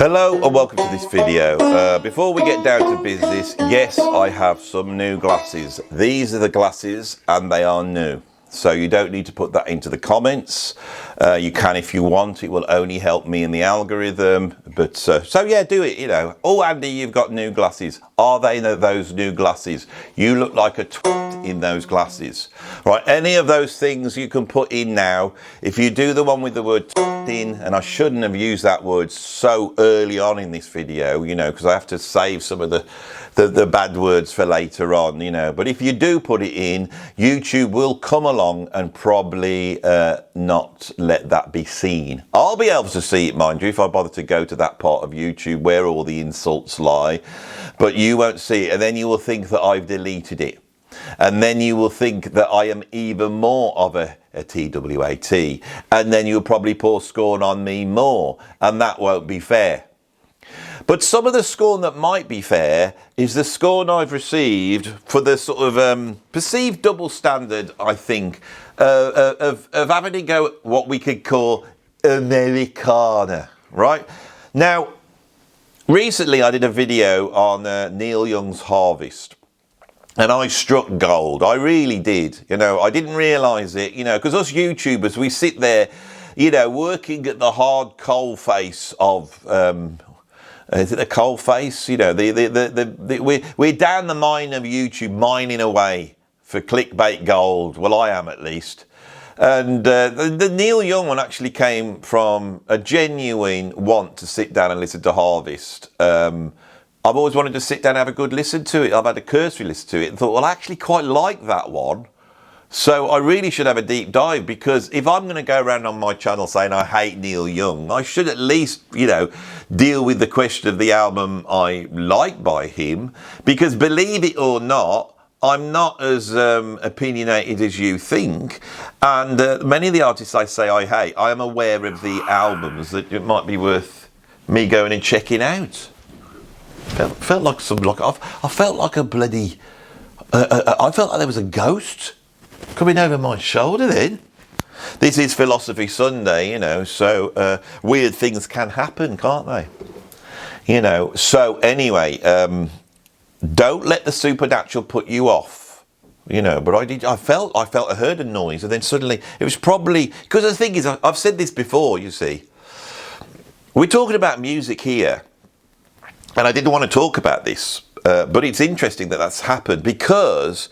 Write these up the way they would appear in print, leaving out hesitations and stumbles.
Hello and welcome to this video. Before we get down to business, yes, I have some new glasses. These are the glasses and they are new. So you don't need to put that into the comments. You can if you want. It will only help me in the algorithm. But so yeah, do it, you know. Oh, Andy, you've got new glasses. Are they those new glasses? You look like a twat in those glasses. Right, any of those things you can put in now. If you do the one with the word twat in, and I shouldn't have used that word so early on in this video, you know, because I have to save some of the bad words for later on, you know. But if you do put it in, YouTube will come along and probably not let that be seen. I'll be able to see it, mind you, if I bother to go to that part of YouTube where all the insults lie, but you won't see it, and then you will think that I've deleted it. And then you will think that I am even more of a TWAT, and then you'll probably pour scorn on me more, and that won't be fair. But some of the scorn that might be fair is the scorn I've received for the sort of perceived double standard, I think, of having to go at what we could call Americana, right? Now, recently I did a video on Neil Young's Harvest. And I struck gold. I really did. You know, I didn't realise it, you know, because us YouTubers, we sit there, you know, working at the hard coal face of, is it the coal face? You know, we're down the mine of YouTube, mining away for clickbait gold. Well, I am at least. And the Neil Young one actually came from a genuine want to sit down and listen to Harvest. I've always wanted to sit down and have a good listen to it. I've had a cursory listen to it and thought, well, I actually quite like that one. So I really should have a deep dive, because if I'm going to go around on my channel saying I hate Neil Young, I should at least, you know, deal with the question of the album I like by him. Because believe it or not, I'm not as opinionated as you think. And many of the artists I say I hate, I am aware of the albums that it might be worth me going and checking out. Felt like I felt like a bloody. I felt like there was a ghost coming over my shoulder. Then this is Philosophy Sunday, you know. So weird things can happen, can't they? You know. So anyway, don't let the supernatural put you off. You know. But I did. I heard a noise, and then suddenly it was probably because the thing is, I've said this before. You see, we're talking about music here. And I didn't want to talk about this, but it's interesting that that's happened, because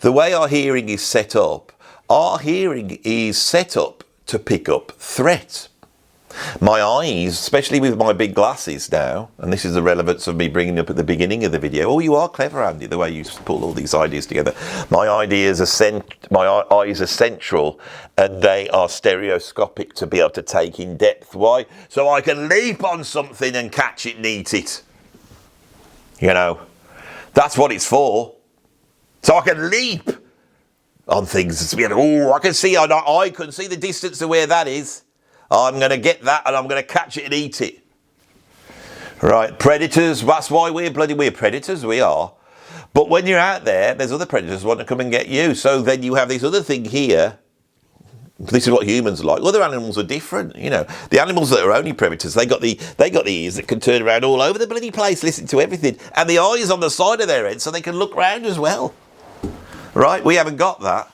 the way our hearing is set up to pick up threat. My eyes, especially with my big glasses now, and this is the relevance of me bringing up at the beginning of the video. Oh, you are clever, Andy, the way you pull all these ideas together. My eyes are central, and they are stereoscopic to be able to take in depth. Why? So I can leap on something and catch it and eat it. You know, that's what it's for. So I can leap on things. Oh, I can see the distance to where that is. I'm going to get that and I'm going to catch it and eat it. Right, predators, that's why we're predators, we are. But when you're out there, there's other predators who want to come and get you. So then you have this other thing here. This is what humans are like. Other animals are different, you know. The animals that are only predators, they got the ears that can turn around all over the bloody place, listen to everything, and the eyes on the side of their head so they can look round as well. Right? We haven't got that.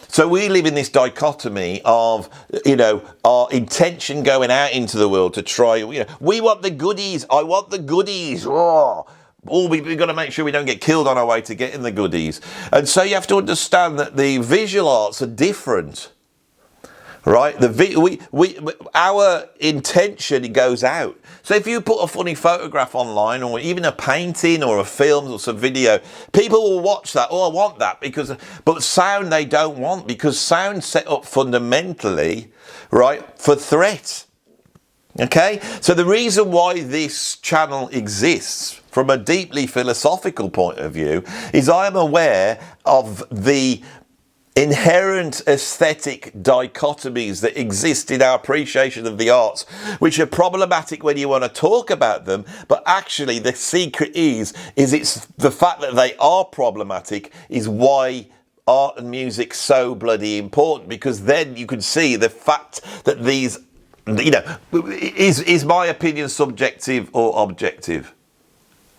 So we live in this dichotomy of, you know, our intention going out into the world to try, you know, we want the goodies. I want the goodies. Oh, we've got to make sure we don't get killed on our way to getting the goodies. And so you have to understand that the visual arts are different. Right, our intention goes out. So if you put a funny photograph online, or even a painting, or a film, or some video, people will watch that. Oh, I want that, but sound they don't want, because sound's set up fundamentally, right, for threat. Okay, so the reason why this channel exists, from a deeply philosophical point of view, is I am aware of the inherent aesthetic dichotomies that exist in our appreciation of the arts, which are problematic when you want to talk about them, but actually the secret is it's the fact that they are problematic is why art and music so bloody important, because then you can see the fact that these you know, is my opinion subjective or objective?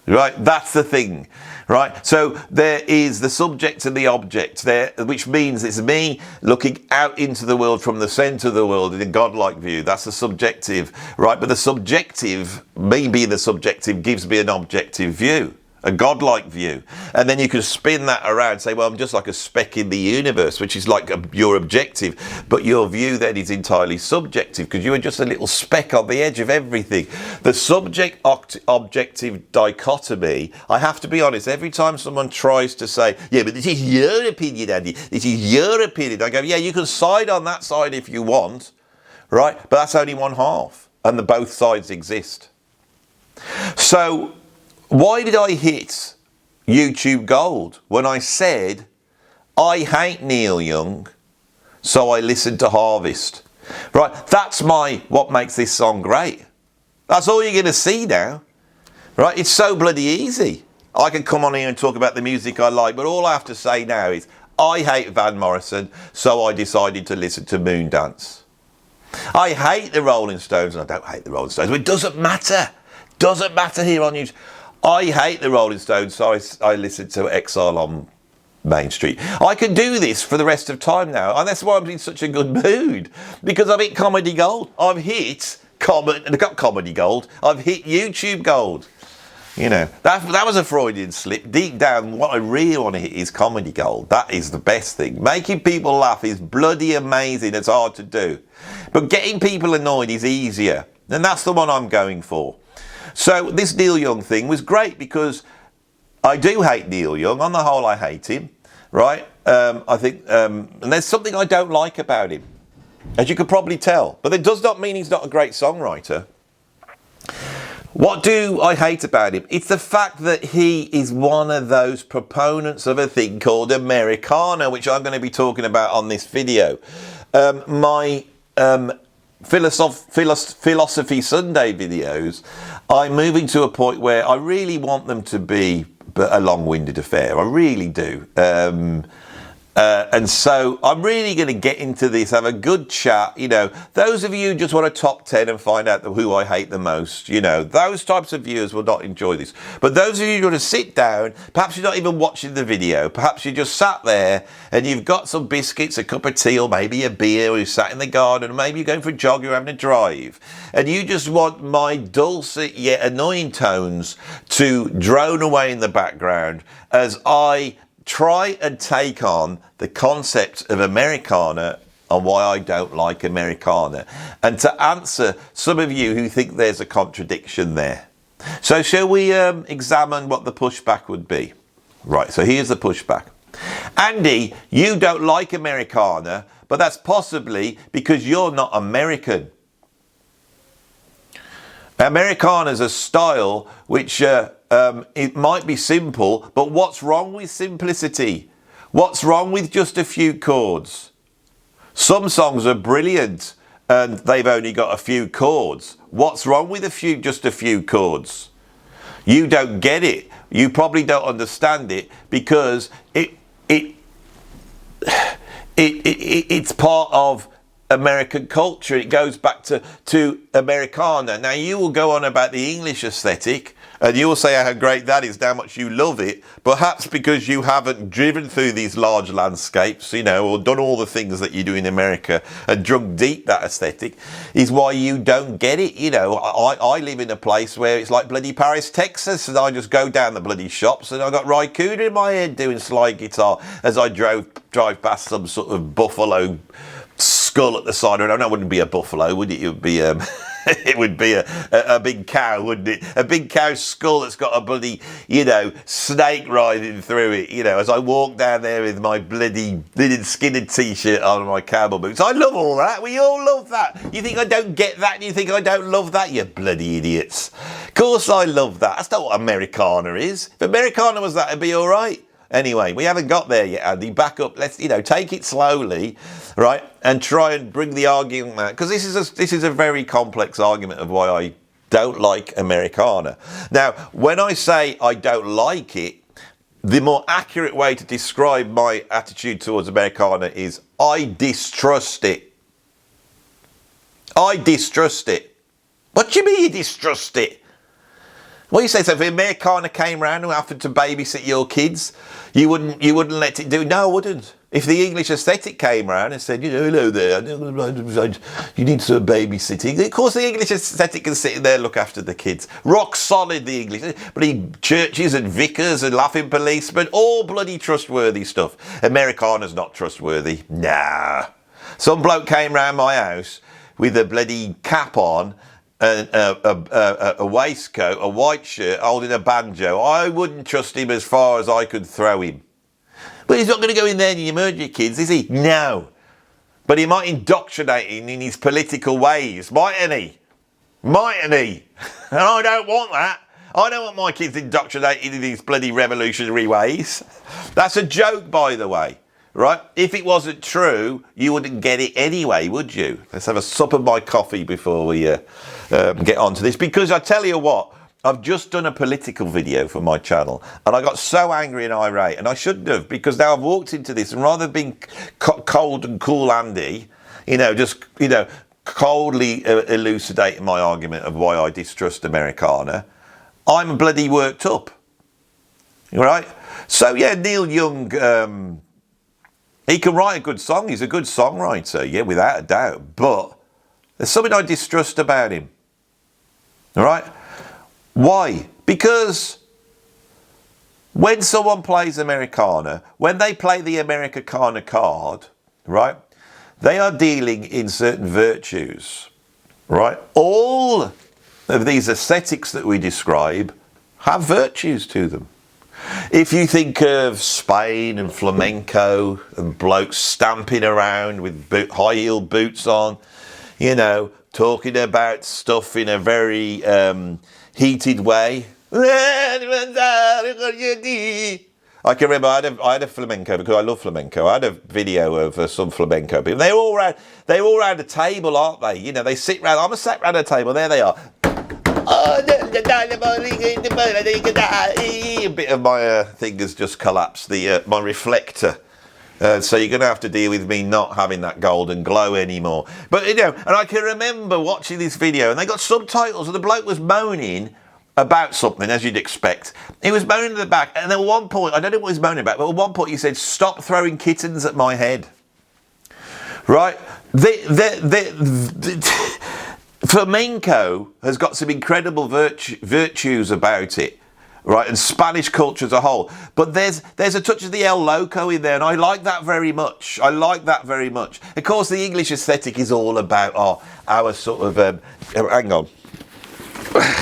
Right, that's the thing, right? So there is the subject and the object there, which means it's me looking out into the world from the centre of the world in a godlike view. That's the subjective, right? But the subjective, me being the subjective, gives me an objective view, a godlike view. And then you can spin that around and say, well, I'm just like a speck in the universe, which is like your objective. But your view then is entirely subjective because you are just a little speck on the edge of everything. The subject-objective dichotomy, I have to be honest, every time someone tries to say, yeah, but this is your opinion, Andy, this is your opinion, I go, yeah, you can side on that side if you want, right? But that's only one half, and the both sides exist. So why did I hit YouTube Gold when I said I hate Neil Young, so I listened to Harvest? Right, that's what makes this song great. That's all you're going to see now. Right, it's so bloody easy. I can come on here and talk about the music I like, but all I have to say now is I hate Van Morrison, so I decided to listen to Moondance. I hate the Rolling Stones, and I don't hate the Rolling Stones, but it doesn't matter. Doesn't matter here on YouTube. I hate the Rolling Stones, so I listen to Exile on Main Street. I can do this for the rest of time now, and that's why I'm in such a good mood, because I've hit comedy gold. I've hit comedy gold. I've hit YouTube gold. You know, that was a Freudian slip. Deep down, what I really want to hit is comedy gold. That is the best thing. Making people laugh is bloody amazing. It's hard to do. But getting people annoyed is easier. And that's the one I'm going for. So this Neil Young thing was great because I do hate Neil Young. On the whole, I hate him, right? I think, and there's something I don't like about him, as you could probably tell. But it does not mean he's not a great songwriter. What do I hate about him? It's the fact that he is one of those proponents of a thing called Americana, which I'm going to be talking about on this video. My Philosophy Sunday videos, I'm moving to a point where I really want them to be a long-winded affair. I really do. And so I'm really going to get into this, have a good chat. You know, those of you who just want a top 10 and find out who I hate the most, you know, those types of viewers will not enjoy this. But those of you who want to sit down, perhaps you're not even watching the video, perhaps you just sat there and you've got some biscuits, a cup of tea, or maybe a beer, or you sat in the garden, or maybe you're going for a jog, you're having a drive, and you just want my dulcet yet annoying tones to drone away in the background as I try and take on the concept of Americana and why I don't like Americana, and to answer some of you who think there's a contradiction there. So shall we examine what the pushback would be? Right, so here's the pushback. Andy, you don't like Americana, but that's possibly because you're not American. Americana is a style which it might be simple, but what's wrong with simplicity? What's wrong with just a few chords? Some songs are brilliant and they've only got a few chords. What's wrong with just a few chords? You don't get it. You probably don't understand it because it's part of American culture. It goes back to Americana. Now you will go on about the English aesthetic and you will say how great that is, how much you love it, perhaps because you haven't driven through these large landscapes, you know, or done all the things that you do in America and drunk deep that aesthetic, is why you don't get it. You know, I live in a place where it's like bloody Paris, Texas, and I just go down the bloody shops and I got Ry Cooder in my head doing slide guitar as I drive past some sort of buffalo skull at the side. I don't know, it wouldn't be a buffalo, would it? It would be it would be a big cow, wouldn't it? A big cow skull that's got a bloody, you know, snake riding through it, you know, as I walk down there with my bloody linen skinner t-shirt on and my cowboy boots. I love all that. We all love that. You think I don't get that? You think I don't love that? You bloody idiots. Of course I love that. That's not what Americana is. If Americana was that, it'd be all right. Anyway, we haven't got there yet, Andy. Back up. Let's, you know, take it slowly, right, and try and bring the argument out, because this is a very complex argument of why I don't like Americana. Now, when I say I don't like it, the more accurate way to describe my attitude towards Americana is I distrust it. I distrust it. What do you mean you distrust it? What you say? So if Americana came round and offered to babysit your kids, you wouldn't let it do? No, I wouldn't. If the English aesthetic came round and said, hello there, you need some babysitting. Of course, the English aesthetic can sit there and look after the kids. Rock solid, the English. Bloody churches and vicars and laughing policemen, all bloody trustworthy stuff. Americana's not trustworthy. Nah. Some bloke came round my house with a bloody cap on, a waistcoat, a white shirt, holding a banjo. I wouldn't trust him as far as I could throw him. But he's not going to go in there and murder your kids, is he? No. But he might indoctrinate him in his political ways, mightn't he? Mightn't he? And I don't want that. I don't want my kids indoctrinated in these bloody revolutionary ways. That's a joke, by the way. Right? If it wasn't true, you wouldn't get it anyway, would you? Let's have a sup of my coffee before we get onto this. Because I tell you what, I've just done a political video for my channel, and I got so angry and irate, and I shouldn't have, because now I've walked into this, and rather than being cold and cool Andy, coldly elucidating my argument of why I distrust Americana, I'm bloody worked up. Right? So yeah, Neil Young, he can write a good song. He's a good songwriter, yeah, without a doubt. But there's something I distrust about him. All right? Why? Because when someone plays Americana, when they play the Americana card, right, they are dealing in certain virtues, right? All of these aesthetics that we describe have virtues to them. If you think of Spain and flamenco and blokes stamping around with high-heeled boots on, talking about stuff in a very heated way. I can remember I had a flamenco, because I love flamenco. I had a video of some flamenco people. They're all around a table, aren't they? They sit round. I'm sat round a table. There they are. A bit of my thing has just collapsed, my reflector. So you're going to have to deal with me not having that golden glow anymore. But, and I can remember watching this video, and they got subtitles, and the bloke was moaning about something, as you'd expect. He was moaning at the back, and at one point, I don't know what he was moaning about, but at one point he said, "Stop throwing kittens at my head." Right? Flamenco has got some incredible virtues about it, right? And Spanish culture as a whole. But there's a touch of the El Loco in there, and I like that very much. Of course, the English aesthetic is all about our sort of... hang on.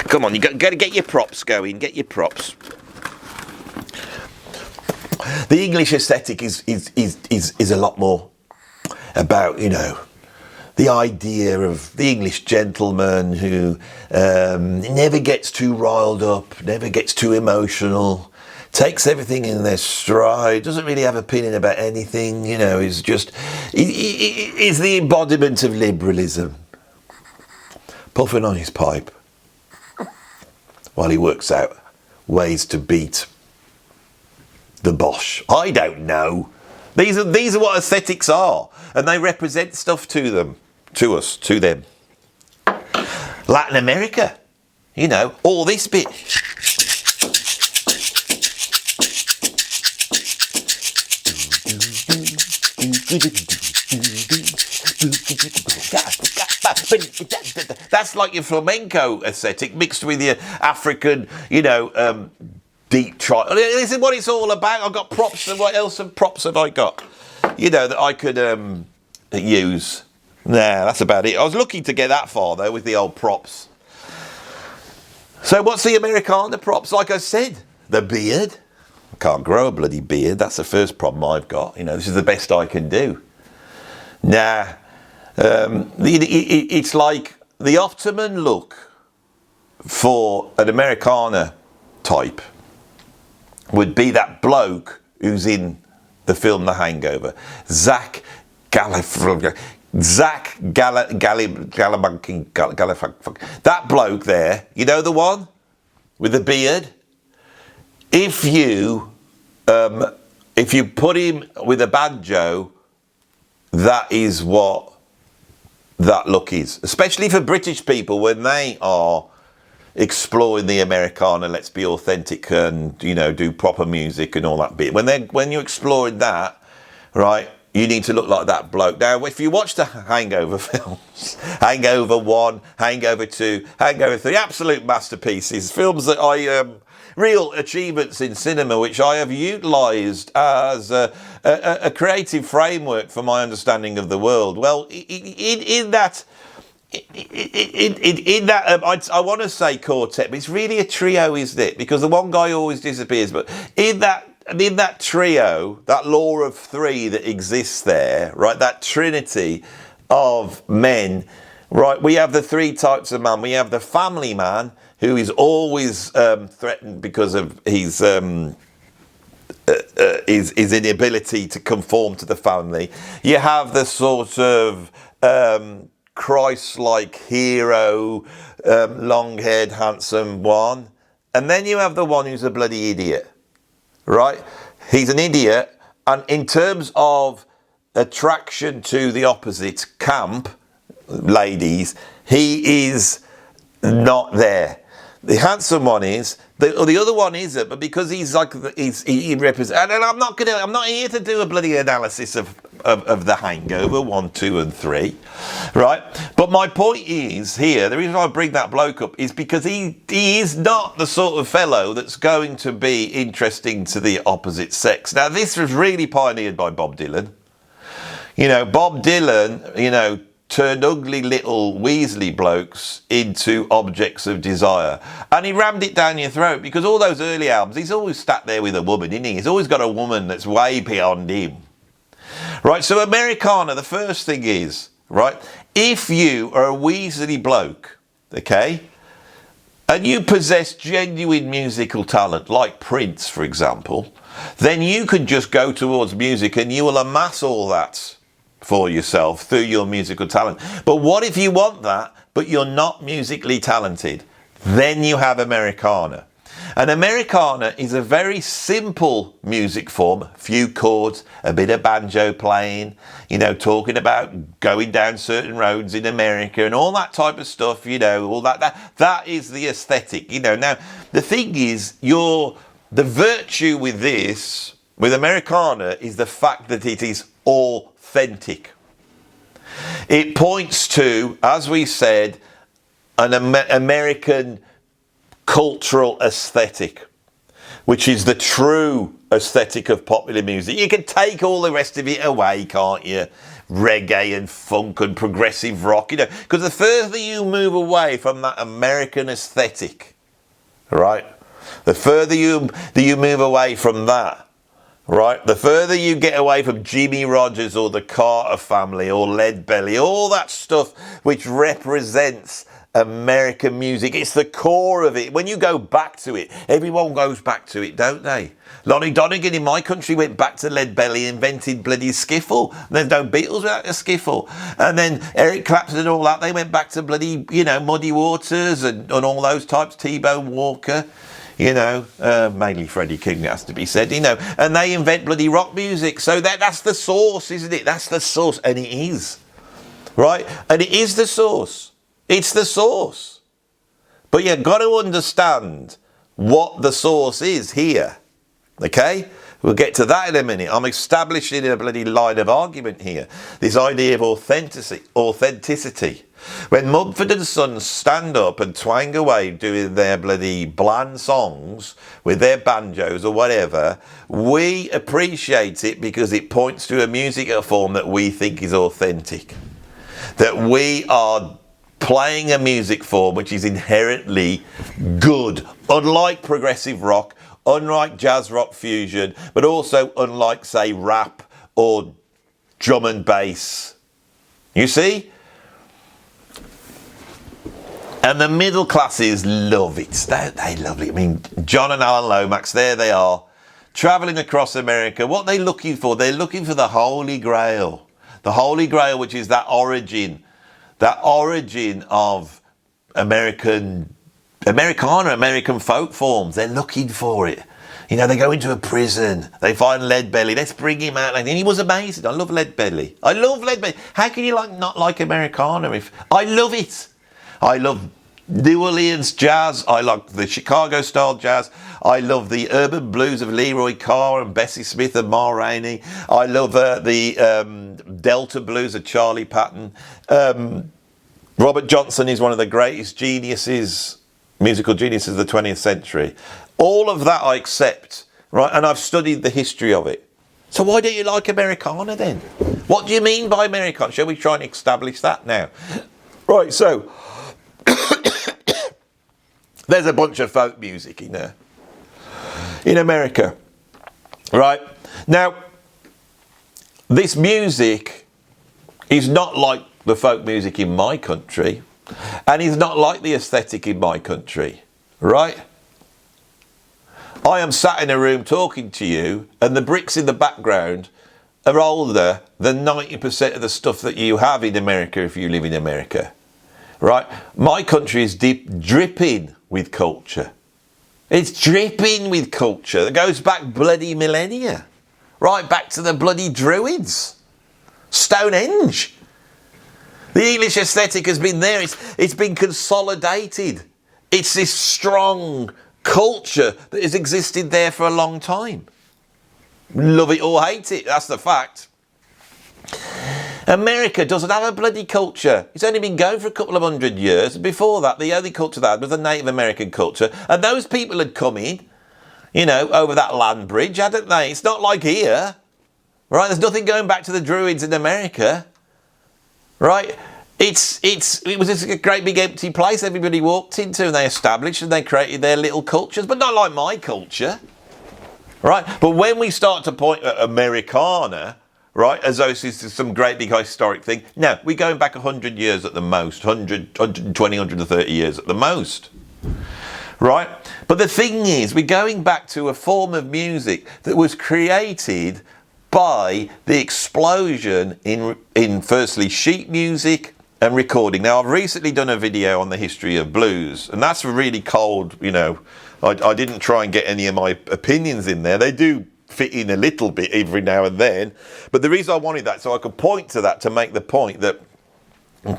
Come on, you got to get your props going. Get your props. The English aesthetic is a lot more about, the idea of the English gentleman who never gets too riled up, never gets too emotional, takes everything in their stride, doesn't really have opinion about anything, is the embodiment of liberalism. Puffing on his pipe while he works out ways to beat the Bosch. I don't know. These are what aesthetics are, and they represent stuff to them. To us, to them. Latin America, all this bit. That's like your flamenco aesthetic mixed with your African, deep try. This is what it's all about. I've got props. And what else of props have I got? That I could use. Nah, that's about it. I was looking to get that far, though, with the old props. So what's the Americana props? Like I said, the beard. I can't grow a bloody beard. That's the first problem I've got. This is the best I can do. Nah. It's like the optimum look for an Americana type would be that bloke who's in the film The Hangover. Zach Galifianakis. That bloke there, the one with the beard. If you put him with a banjo, that is what that look is, especially for British people when they are exploring the Americana, let's be authentic and, you know, do proper music and all that bit. When you're exploring that, right, you need to look like that bloke. Now, if you watch the Hangover films, Hangover 1, Hangover 2, Hangover 3, absolute masterpieces, films that real achievements in cinema, which I have utilised as a creative framework for my understanding of the world. Well, in that, I want to say quartet, but it's really a trio, isn't it? Because the one guy always disappears. But in that trio, that law of three that exists there, right? That trinity of men, right? We have the three types of man. We have the family man, who is always threatened because of his inability to conform to the family. You have the sort of Christ-like hero, long-haired, handsome one. And then you have the one who's a bloody idiot, right? He's an idiot. And in terms of attraction to the opposite camp, ladies, he is not there. The handsome one is, the other one isn't, but because he's like, he represents, and I'm not here to do a bloody analysis of the Hangover 1, 2 and 3, right? But my point is here, the reason I bring that bloke up is because he is not the sort of fellow that's going to be interesting to the opposite sex. Now, this was really pioneered by Bob Dylan. You know, Bob Dylan, you know, turned ugly little Weasley blokes into objects of desire. And he rammed it down your throat, because all those early albums, he's always sat there with a woman, isn't he? He's always got a woman that's way beyond him. Right, so Americana, the first thing is, right, if you are a Weasley bloke, okay, and you possess genuine musical talent, like Prince, for example, then you can just go towards music and you will amass all that for yourself through your musical talent. But what if you want that, but you're not musically talented? Then you have Americana. And Americana is a very simple music form, few chords, a bit of banjo playing, you know, talking about going down certain roads in America and all that type of stuff, you know, all that is the aesthetic, you know. Now, the thing is, the virtue with this, with Americana, is the fact that it is authentic. It points to, as we said, an American cultural aesthetic, which is the true aesthetic of popular music. You can take all the rest of it away, can't you? Reggae and funk and progressive rock, you know, because the further you move away from that American aesthetic, right, the further you move away from that, right, the further you get away from Jimmy Rogers or the Carter family or Lead Belly, all that stuff which represents American music, it's the core of it. When you go back to it, everyone goes back to it, don't they? Lonnie Donegan in my country went back to Lead Belly, invented bloody skiffle. There's no Beatles without a skiffle. And then Eric Clapton and all that, they went back to bloody, you know, Muddy Waters and all those types, T-Bone Walker, you know, mainly Freddie King, that has to be said, you know, and they invent bloody rock music. So that's the source, isn't it? That's the source, and it is, right? And it is the source. It's the source. But you've got to understand what the source is here, okay? We'll get to that in a minute. I'm establishing a bloody line of argument here. This idea of authenticity. When Mumford & Sons stand up and twang away doing their bloody bland songs with their banjos or whatever, we appreciate it because it points to a musical form that we think is authentic. That we are playing a music form which is inherently good, unlike progressive rock, unlike jazz rock fusion, but also unlike, say, rap or drum and bass. You see? And the middle classes love it. They love it. I mean, John and Alan Lomax, there they are, travelling across America. What are they looking for? They're looking for the Holy Grail. The Holy Grail, which is that origin of American folk forms. They're looking for it. You know, they go into a prison, they find Leadbelly, let's bring him out. And he was amazing. I love Leadbelly. I love Leadbelly. How can you not like Americana? I love it. I love New Orleans jazz. I like the Chicago style jazz. I love the urban blues of Leroy Carr and Bessie Smith and Ma Rainey. I love the Delta blues of Charlie Patton. Robert Johnson is one of the greatest geniuses, musical geniuses of the 20th century. All of that I accept, right? And I've studied the history of it. So why don't you like Americana then? What do you mean by Americana? Shall we try and establish that now? Right, so there's a bunch of folk music in there. In America, right? Now, this music is not like the folk music in my country, and is not like the aesthetic in my country, right? I am sat in a room talking to you, and the bricks in the background are older than 90% of the stuff that you have in America if you live in America, right? My country is dripping with culture. It's dripping with culture that goes back bloody millennia, right back to the bloody Druids, Stonehenge. The English aesthetic has been there. It's been consolidated. It's this strong culture that has existed there for a long time. Love it or hate it, that's the fact. America doesn't have a bloody culture. It's only been going for a couple of 100 years. Before that, the only culture they had was the Native American culture. And those people had come in, you know, over that land bridge, hadn't they? It's not like here, right? There's nothing going back to the Druids in America, right? It was just a great big empty place everybody walked into, and they established and they created their little cultures, but not like my culture, right? But when we start to point at Americana, right, as though this is some great big historic thing, no, we're going back 100 years at the most, 120, 130 years at the most, right? But the thing is, we're going back to a form of music that was created by the explosion in firstly sheet music and recording. Now, I've recently done a video on the history of blues, and that's really cold, you know. I didn't try and get any of my opinions in there. They do fit in a little bit every now and then, but the reason I wanted that, so I could point to that to make the point that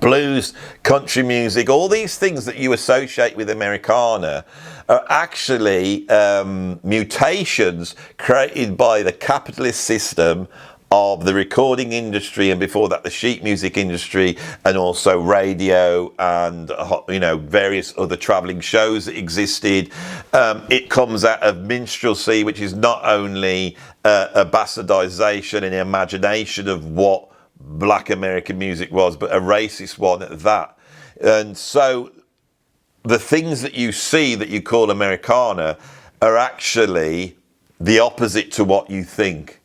blues, country music, all these things that you associate with Americana are actually mutations created by the capitalist system of the recording industry, and before that the sheet music industry, and also radio and, you know, various other travelling shows that existed. It comes out of minstrelsy, which is not only a bastardisation and imagination of what black American music was, but a racist one at that. And so the things that you see that you call Americana are actually the opposite to what you think.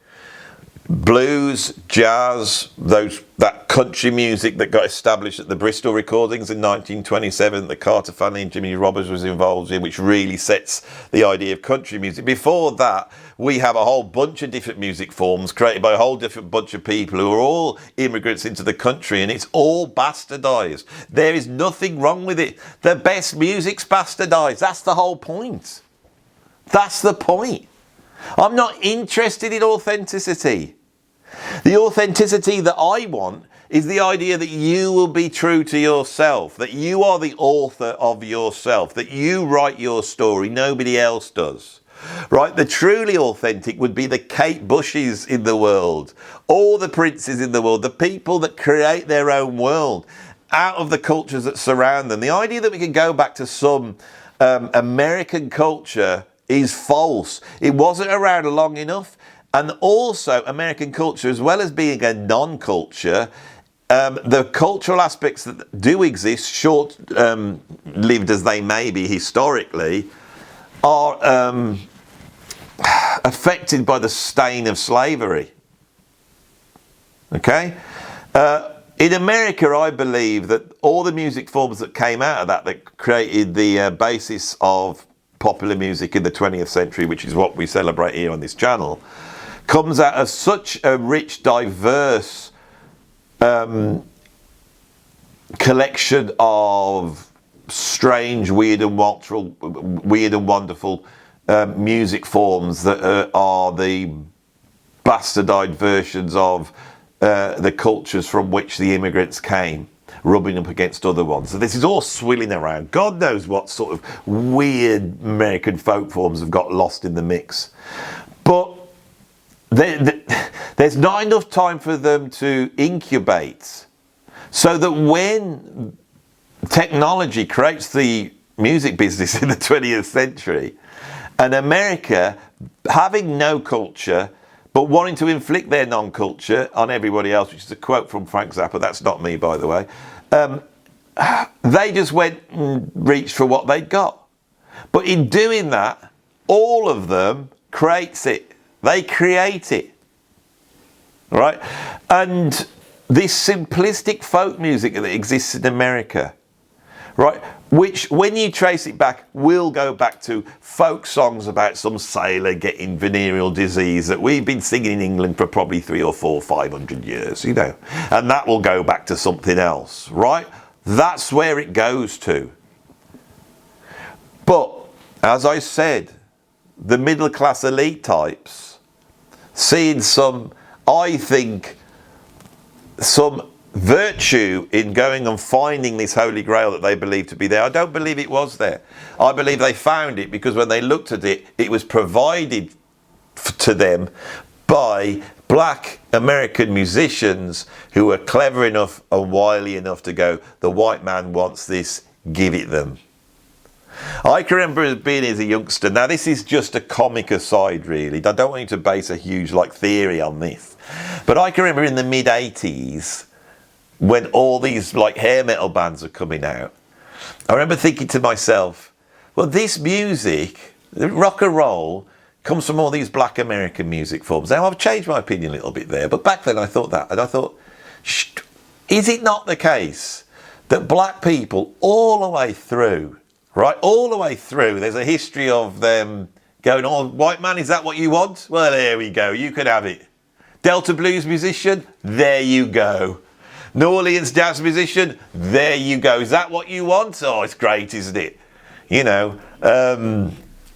Blues, jazz, that country music that got established at the Bristol recordings in 1927, the Carter family and Jimmy Roberts was involved in, which really sets the idea of country music. Before that, we have a whole bunch of different music forms created by a whole different bunch of people who are all immigrants into the country, and it's all bastardised. There is nothing wrong with it. The best music's bastardised. That's the whole point. That's the point. I'm not interested in authenticity. The authenticity that I want is the idea that you will be true to yourself, that you are the author of yourself, that you write your story, nobody else does. Right? The truly authentic would be the Kate Bushes in the world, all the princes in the world, the people that create their own world out of the cultures that surround them. The idea that we can go back to some American culture is false. It wasn't around long enough. And also, American culture, as well as being a non-culture, the cultural aspects that do exist, short-lived as they may be historically, are affected by the stain of slavery. Okay? In America, I believe that all the music forms that came out of that created the basis of popular music in the 20th century, which is what we celebrate here on this channel, comes out of such a rich, diverse collection of strange, weird and wonderful music forms that are the bastardized versions of the cultures from which the immigrants came, rubbing up against other ones. So this is all swilling around. God knows what sort of weird American folk forms have got lost in the mix. But there's not enough time for them to incubate, so that when technology creates the music business in the 20th century, and America, having no culture, but wanting to inflict their non-culture on everybody else, which is a quote from Frank Zappa, that's not me, by the way, they just went and reached for what they'd got. But in doing that, all of them creates it. They create it. Right? And this simplistic folk music that exists in America, right, which when you trace it back will go back to folk songs about some sailor getting venereal disease that we've been singing in England for probably 300 or 400, 500 years, you know, and that will go back to something else, right? That's where it goes to. But as I said, the middle class elite types seeing some, I think, some virtue in going and finding this holy grail that they believe to be there. I don't believe it was there. I believe they found it because when they looked at it, it was provided to them by black American musicians who were clever enough and wily enough to go, the white man wants this, give it them. I can remember being as a youngster. Now this is just a comic aside really. I don't want you to base a huge theory on this. But I can remember in the mid 80s when all these hair metal bands are coming out. I remember thinking to myself, well, this music, rock and roll, comes from all these black American music forms. Now I've changed my opinion a little bit there, but back then I thought that, and I thought, is it not the case that black people all the way through, right, all the way through, there's a history of them going, oh, white man, is that what you want? Well, there we go, you can have it. Delta blues musician, there you go. New Orleans jazz musician, there you go. Is that what you want? Oh, it's great, isn't it? You know,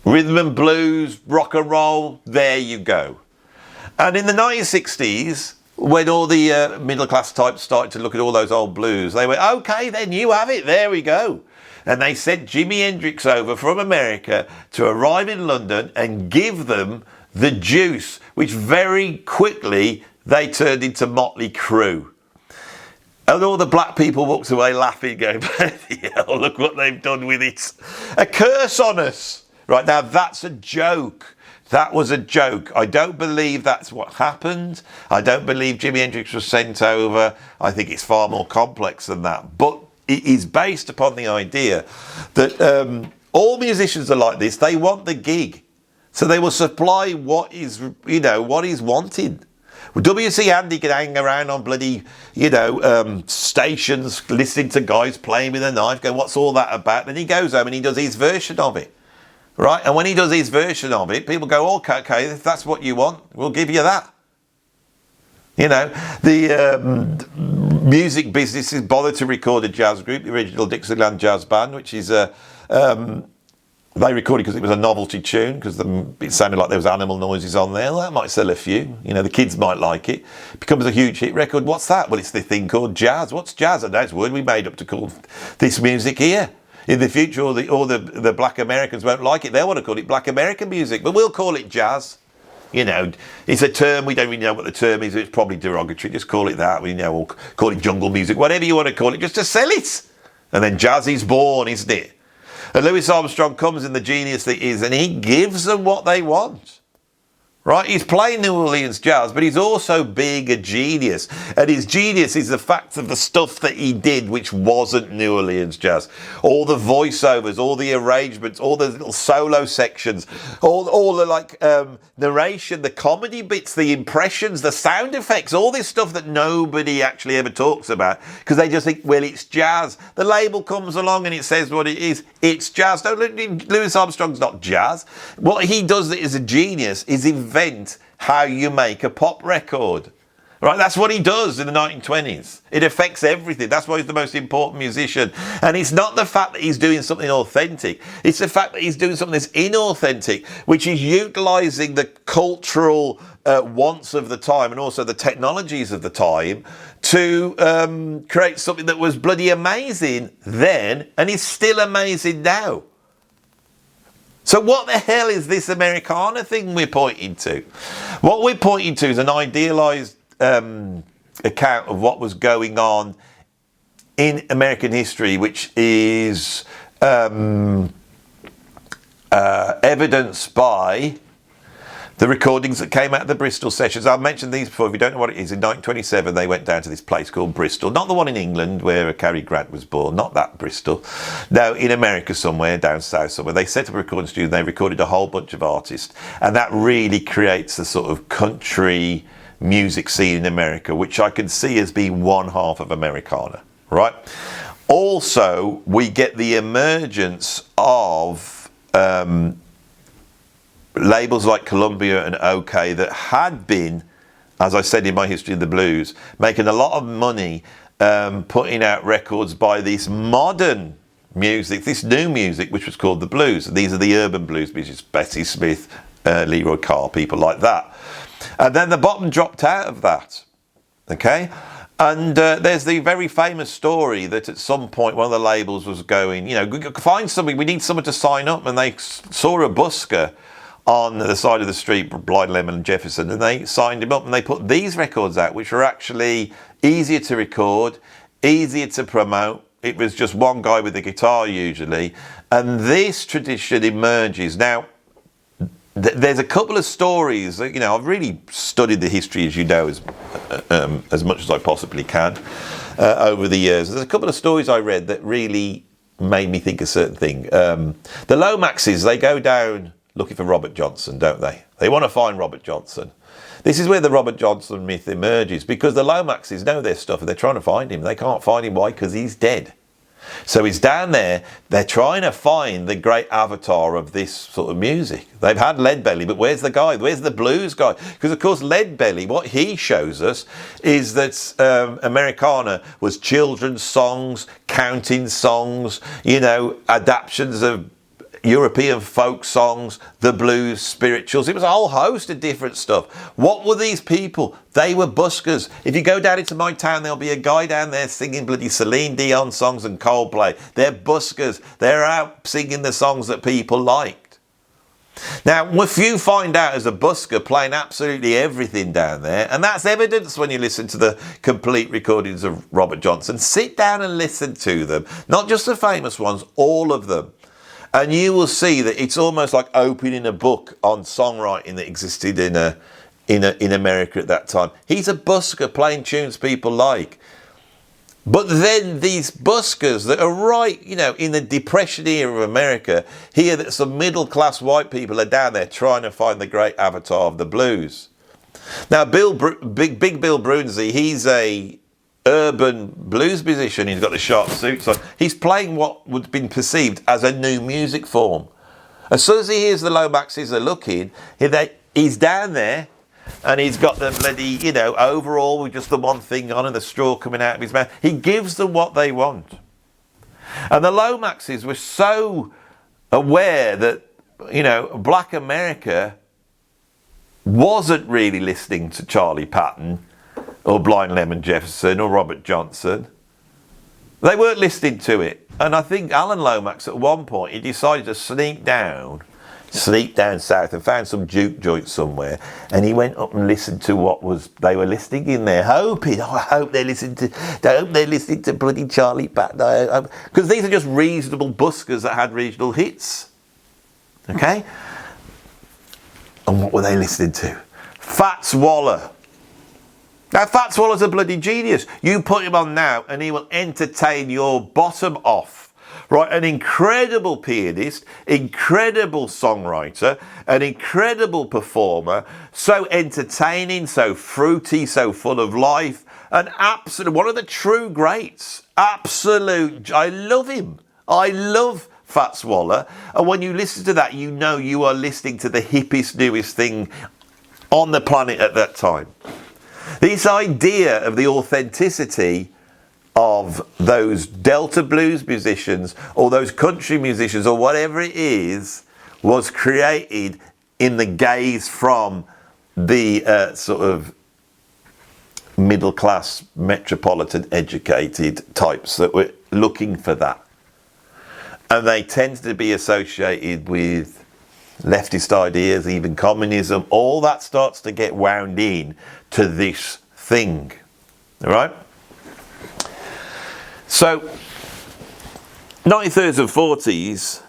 rhythm and blues, rock and roll, there you go. And in the 1960s, when all the middle class types started to look at all those old blues, they went, okay, then you have it, there we go. And they sent Jimi Hendrix over from America to arrive in London and give them the juice, which very quickly they turned into Motley Crue. And all the black people walked away laughing, going, hell, look what they've done with it. A curse on us. Right, now that's a joke. That was a joke. I don't believe that's what happened. I don't believe Jimi Hendrix was sent over. I think it's far more complex than that. But it is based upon the idea that all musicians are like this. They want the gig. So they will supply what is, what is wanted. WC Andy can hang around on bloody, stations, listening to guys playing with a knife, go, what's all that about? Then he goes home and he does his version of it, right? And when he does his version of it, people go, okay, if that's what you want, we'll give you that. You know, the music businesses bothered to record a jazz group, the original Dixieland Jazz Band, which is they recorded because it was a novelty tune, because it sounded like there was animal noises on there. Well, that might sell a few. The kids might like it. It becomes a huge hit record. What's that? Well, it's the thing called jazz. What's jazz? And that's a word we made up to call this music here. In the future, all the black Americans won't like it. They'll want to call it black American music, but we'll call it jazz. It's a term. We don't really know what the term is. It's probably derogatory. Just call it that. We'll call it jungle music, whatever you want to call it, just to sell it. And then jazz is born, isn't it? And Louis Armstrong comes in, the genius that he is, and he gives them what they want. Right? He's playing New Orleans jazz, but he's also being a genius. And his genius is the fact of the stuff that he did, which wasn't New Orleans jazz. All the voiceovers, all the arrangements, all the little solo sections, all the narration, the comedy bits, the impressions, the sound effects, all this stuff that nobody actually ever talks about, because they just think, well, it's jazz. The label comes along and it says what it is. It's jazz. No, Louis Armstrong's not jazz. What he does that is a genius is invent how you make a pop record. Right, that's what he does in the 1920s. It affects everything. That's why he's the most important musician. And it's not the fact that he's doing something authentic. It's the fact that he's doing something that's inauthentic, which is utilising the cultural wants of the time and also the technologies of the time to create something that was bloody amazing then and is still amazing now. So what the hell is this Americana thing we're pointing to? What we're pointing to is an idealised account of what was going on in American history, which is evidenced by the recordings that came out of the Bristol sessions. I've mentioned these before. If you don't know what it is, in 1927 they went down to this place called Bristol. Not the one in England where Cary Grant was born, not that Bristol. No, in America somewhere, down south somewhere. They set up a recording studio and they recorded a whole bunch of artists. And that really creates a sort of country music scene in America, which I can see as being one half of Americana, right? Also, we get the emergence of labels like Columbia and OK that had been, as I said in my history of the blues, making a lot of money putting out records by this modern music, this new music, which was called the blues. These are the urban blues musicians, Bessie Smith, Leroy Carr, people like that. And then the bottom dropped out of that, okay? And there's the very famous story that at some point one of the labels was going, you know, find somebody, we need someone to sign up, and they saw a busker on the side of the street, Blind Lemon and Jefferson, and they signed him up and they put these records out, which were actually easier to record, easier to promote. It was just one guy with a guitar usually, and this tradition emerges. Now, there's a couple of stories, you know, I've really studied the history, as you know, as much as I possibly can over the years. There's a couple of stories I read that really made me think a certain thing. The Lomaxes, they go down looking for Robert Johnson, don't they? They want to find Robert Johnson. This is where the Robert Johnson myth emerges, because the Lomaxes know their stuff and they're trying to find him. They can't find him. Why? Because he's dead. So he's down there, they're trying to find the great avatar of this sort of music. They've had Leadbelly, but where's the guy? Where's the blues guy? Because of course Leadbelly, what he shows us is that Americana was children's songs, counting songs, you know, adaptions of European folk songs, the blues, spirituals. It was a whole host of different stuff. What were these people? They were buskers. If you go down into my town, there'll be a guy down there singing bloody Celine Dion songs and Coldplay. They're buskers. They're out singing the songs that people liked. Now, if you find out as a busker playing absolutely everything down there, and that's evidence when you listen to the complete recordings of Robert Johnson, sit down and listen to them. Not just the famous ones, all of them. And you will see that it's almost like opening a book on songwriting that existed in America at that time. He's a busker playing tunes people like. But then these buskers that are right, you know, in the Depression era of America, hear that some middle-class white people are down there trying to find the great avatar of the blues. Now, Big Bill Brunsey, he's a urban blues musician. He's got the sharp suits on. He's playing what would have been perceived as a new music form. As soon as he hears the Lomaxes are looking, he's down there and he's got the bloody, you know, overall with just the one thing on and the straw coming out of his mouth. He gives them what they want. And the Lomaxes were so aware that, you know, black America wasn't really listening to Charlie Patton or Blind Lemon Jefferson or Robert Johnson. They weren't listening to it. And I think Alan Lomax at one point, he decided to sneak down south and found some juke joint somewhere, and he went up and listened to what they were listening in there, hoping, I hope they're listening to bloody Charlie Patton, because these are just reasonable buskers that had regional hits. Okay? And what were they listening to? Fats Waller. Now, Fats Waller's a bloody genius. You put him on now and he will entertain your bottom off. Right, an incredible pianist, incredible songwriter, an incredible performer, so entertaining, so fruity, so full of life, an absolute, one of the true greats. Absolute, I love him. I love Fats Waller. And when you listen to that, you know you are listening to the hippest, newest thing on the planet at that time. This idea of the authenticity of those Delta blues musicians or those country musicians or whatever it is was created in the gaze from the sort of middle class, metropolitan educated types that were looking for that. And they tend to be associated with leftist ideas, even communism. All that starts to get wound in to this thing. All right? So, 1930s and 40s,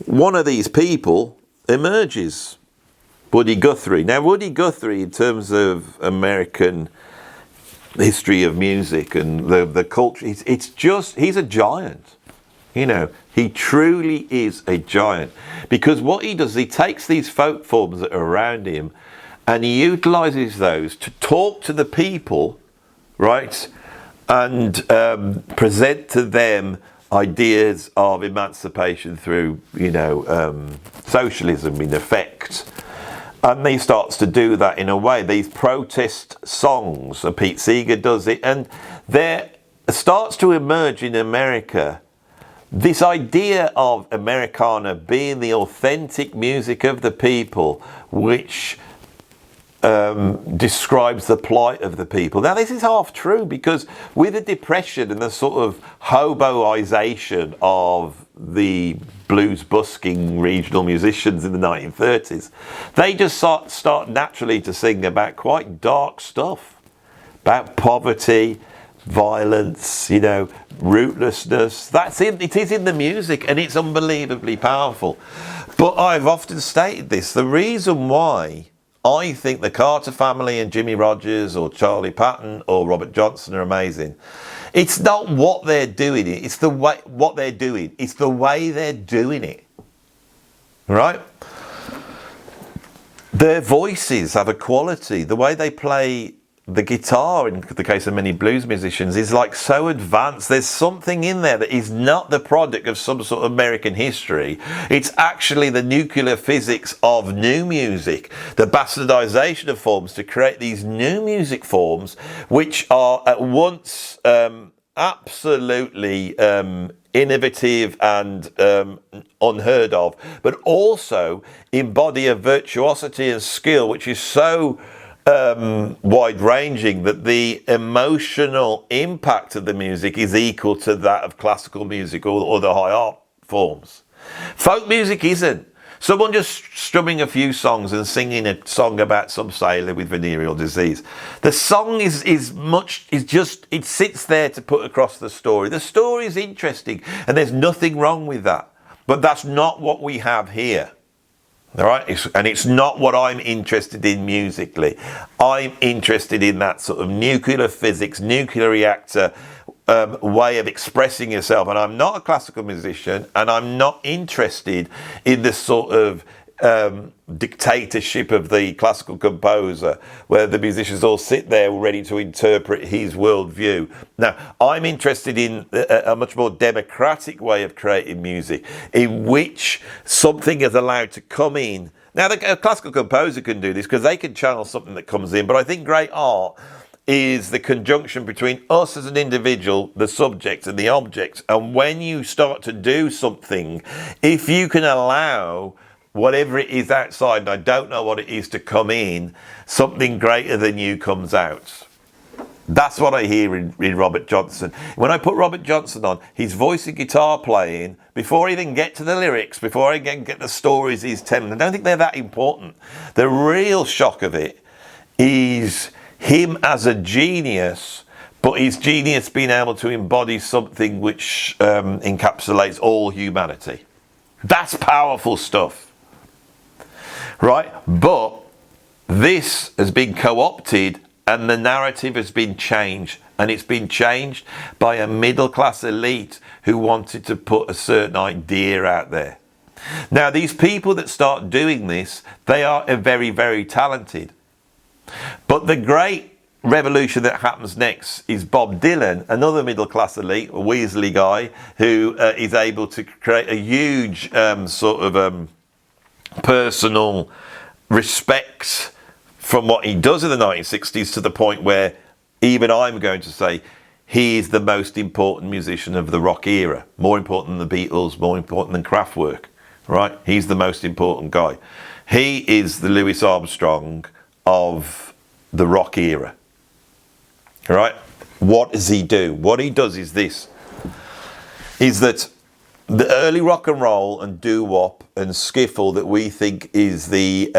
one of these people emerges, Woody Guthrie. Now, Woody Guthrie, in terms of American history of music and the culture, he's a giant. You know, he truly is a giant. Because what he does, he takes these folk forms that are around him and he utilises those to talk to the people, right? And present to them ideas of emancipation through, socialism in effect. And he starts to do that in a way. These protest songs, and Pete Seeger does it, and there starts to emerge in America this idea of Americana being the authentic music of the people, which describes the plight of the people. Now, this is half true, because with the Depression and the sort of hoboization of the blues busking regional musicians in the 1930s, they just start naturally to sing about quite dark stuff, about poverty, violence, rootlessness. It is in the music, and it's unbelievably powerful. But I've often stated this, the reason why I think the Carter family and Jimmy Rogers or Charlie Patton or Robert Johnson are amazing. It's not what they're doing, it's the way what they're doing. It's the way they're doing it. Right? Their voices have a quality. The way they play the guitar, in the case of many blues musicians, is like so advanced. There's something in there that is not the product of some sort of American history. It's actually the nuclear physics of new music, the bastardization of forms to create these new music forms, which are at once absolutely innovative and unheard of, but also embody a virtuosity and skill which is so wide-ranging that the emotional impact of the music is equal to that of classical music or the high art forms. Folk music isn't. Someone just strumming a few songs and singing a song about some sailor with venereal disease. The song it sits there to put across the story. The story is interesting and there's nothing wrong with that. But that's not what we have here. All right, it's not what I'm interested in musically. I'm interested in that sort of nuclear physics, nuclear reactor way of expressing yourself. And I'm not a classical musician, and I'm not interested in this sort of dictatorship of the classical composer, where the musicians all sit there ready to interpret his worldview. Now, I'm interested in a much more democratic way of creating music, in which something is allowed to come in. Now, a classical composer can do this because they can channel something that comes in, but I think great art is the conjunction between us as an individual, the subject and the object. And when you start to do something, if you can allow whatever it is outside, and I don't know what it is, to come in, something greater than you comes out. That's what I hear in Robert Johnson. When I put Robert Johnson on, his voice and guitar playing, before I even get to the lyrics, before I get the stories he's telling, I don't think they're that important. The real shock of it is him as a genius, but his genius being able to embody something which encapsulates all humanity. That's powerful stuff. Right? But this has been co-opted and the narrative has been changed. And it's been changed by a middle class elite who wanted to put a certain idea out there. Now, these people that start doing this, they are very, very talented. But the great revolution that happens next is Bob Dylan, another middle class elite, a Weasley guy, who is able to create a huge personal respect from what he does in the 1960s to the point where even I'm going to say he is the most important musician of the rock era. More important than the Beatles, more important than Kraftwerk, right? He's the most important guy. He is the Louis Armstrong of the rock era, right? What does he do? What he does is this, is that the early rock and roll and doo-wop and skiffle that we think is the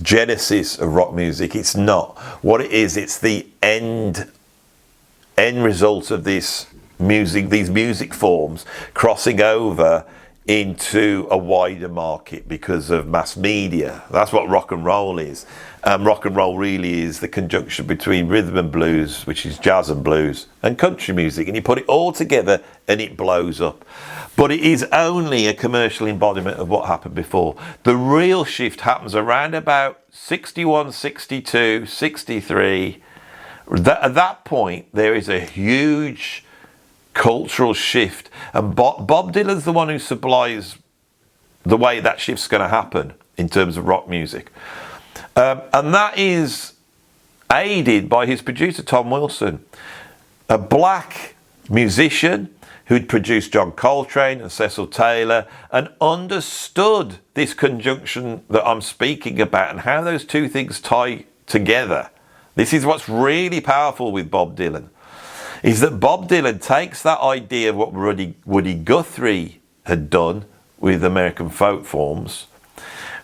genesis of rock music, it's not. What it is, it's the end result of this music, these music forms crossing over into a wider market because of mass media. That's what rock and roll is. Rock and roll really is the conjunction between rhythm and blues, which is jazz and blues, and country music, and you put it all together and it blows up. But it is only a commercial embodiment of what happened before. The real shift happens around about 61, 62, 63. At that point, there is a huge cultural shift, and Bob Dylan's the one who supplies the way that shift's going to happen in terms of rock music, and that is aided by his producer Tom Wilson, a black musician who'd produced John Coltrane and Cecil Taylor and understood this conjunction that I'm speaking about and how those two things tie together. This is what's really powerful with Bob Dylan, is that Bob Dylan takes that idea of what Woody Guthrie had done with American folk forms,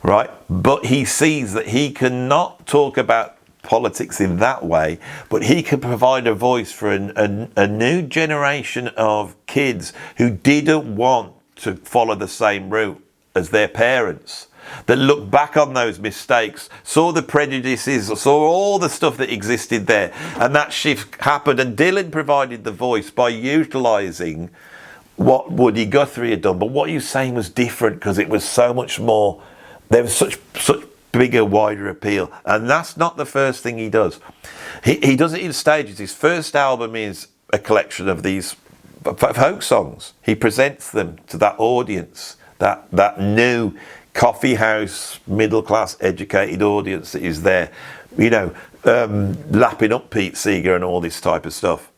right? But he sees that he cannot talk about politics in that way, but he can provide a voice for a new generation of kids who didn't want to follow the same route as their parents, that looked back on those mistakes, saw the prejudices, saw all the stuff that existed there, and that shift happened. And Dylan provided the voice by utilising what Woody Guthrie had done. But what he was saying was different because it was so much more, there was such bigger, wider appeal. And that's not the first thing he does. He does it in stages. His first album is a collection of these folk songs. He presents them to that audience, that new coffee house, middle class, educated audience that is there, you know, lapping up Pete Seeger and all this type of stuff.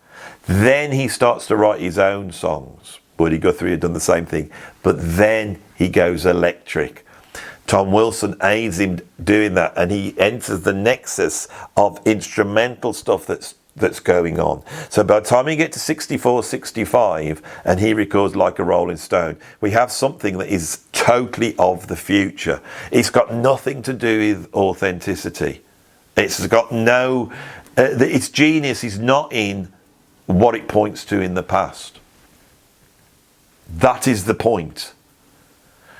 Then he starts to write his own songs. Woody Guthrie had done the same thing, but then he goes electric. Tom Wilson aids him doing that, and he enters the nexus of instrumental stuff that's going on. So by the time you get to 64, 65, and he records Like a Rolling Stone, we have something that is totally of the future. It's got nothing to do with authenticity. It's got no, its genius is not in what it points to in the past. That is the point.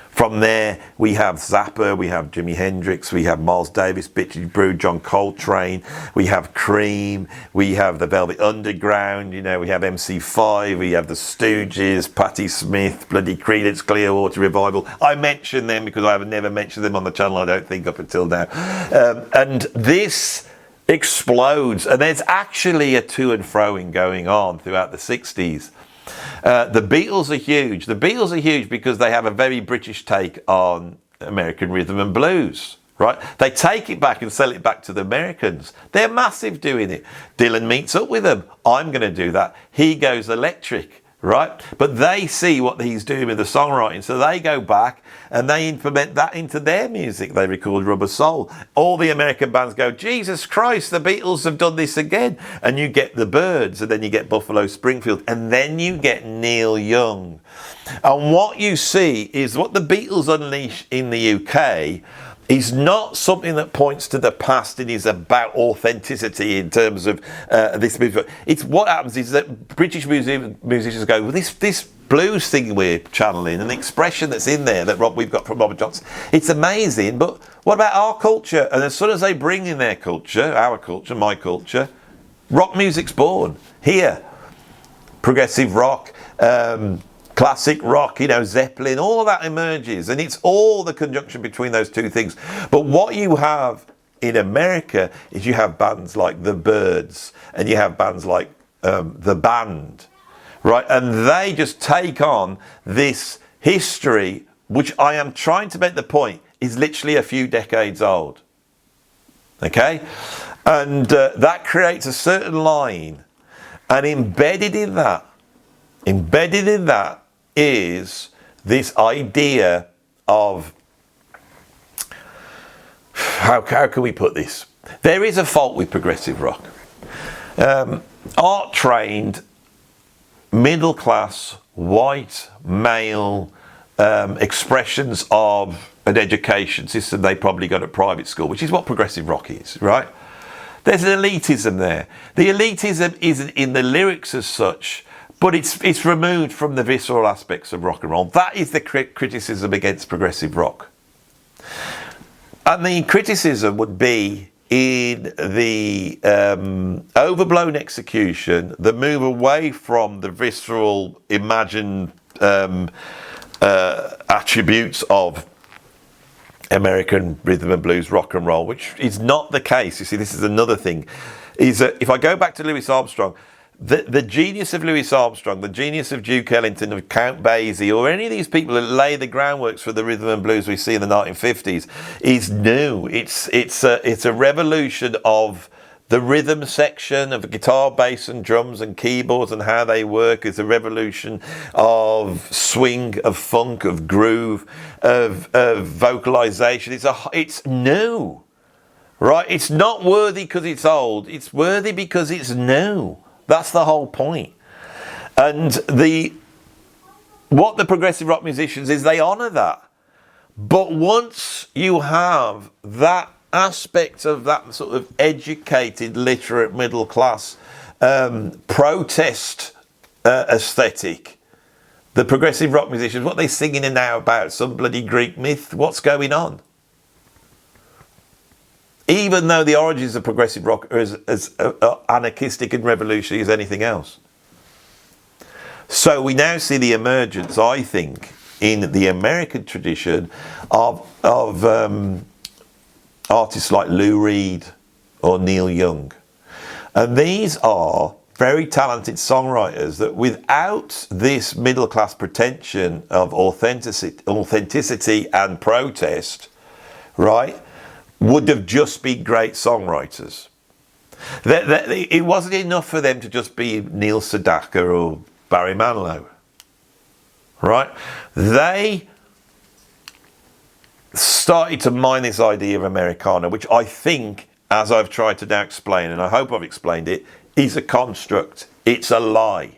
From there, we have Zappa, we have Jimi Hendrix, we have Miles Davis, Bitchy Brew, John Coltrane, we have Cream, we have the Velvet Underground, you know, we have MC5, we have the Stooges, Patti Smith, bloody Creedence Clearwater Revival. I mention them because I have never mentioned them on the channel, I don't think, up until now. And this explodes, and there's actually a to and froing going on throughout the 60s. The Beatles are huge. The Beatles are huge because they have a very British take on American rhythm and blues, right? They take it back and sell it back to the Americans. They're massive doing it. Dylan meets up with them. I'm going to do that. He goes electric, right? But they see what he's doing with the songwriting, so they go back and they implement that into their music. They record Rubber Soul. All the American bands go, Jesus Christ, the Beatles have done this again. And you get the Byrds, and then you get Buffalo Springfield, and then you get Neil Young. And what you see is what the Beatles unleash in the UK is not something that points to the past and is about authenticity in terms of this movement. It's what happens is that British musicians go, well, this blues thing we're channeling and the expression that's in there that we've got from Robert Johnson, it's amazing, but what about our culture? And as soon as they bring in their culture, our culture, my culture, rock music's born here. Progressive rock, classic rock, you know, Zeppelin, all of that emerges, and it's all the conjunction between those two things. But what you have in America is you have bands like the Byrds, and you have bands like the Band, right? And they just take on this history, which I am trying to make the point, is literally a few decades old. Okay? And that creates a certain line. And embedded in that is this idea of, how can we put this? There is a fault with progressive rock. Art trained, middle class, white, male expressions of an education system they probably got at private school, which is what progressive rock is, right? There's an elitism there. The elitism isn't in the lyrics as such, but it's removed from the visceral aspects of rock and roll. That is the criticism against progressive rock. And the criticism would be in the overblown execution, the move away from the visceral, imagined attributes of American rhythm and blues rock and roll, which is not the case. You see, this is another thing, is that if I go back to Louis Armstrong, the genius of Louis Armstrong, the genius of Duke Ellington, of Count Basie, or any of these people that lay the groundworks for the rhythm and blues we see in the 1950s, is new. It's a revolution of the rhythm section of guitar, bass and drums and keyboards and how they work. Is a revolution of swing, of funk, of groove, of vocalization. It's new, right? It's not worthy because it's old. It's worthy because it's new. That's the whole point. And what the progressive rock musicians is, they honour that. But once you have that aspect of that sort of educated, literate, middle class protest aesthetic, the progressive rock musicians, what they're singing in now about some bloody Greek myth, what's going on? Even though the origins of progressive rock are as anarchistic and revolutionary as anything else. So we now see the emergence, I think, in the American tradition of artists like Lou Reed or Neil Young. And these are very talented songwriters that, without this middle class pretension of authenticity and protest, right, would have just been great songwriters. It wasn't enough for them to just be Neil Sedaka or Barry Manilow, right? They started to mine this idea of Americana, which I think, as I've tried to now explain, and I hope I've explained it, is a construct. It's a lie,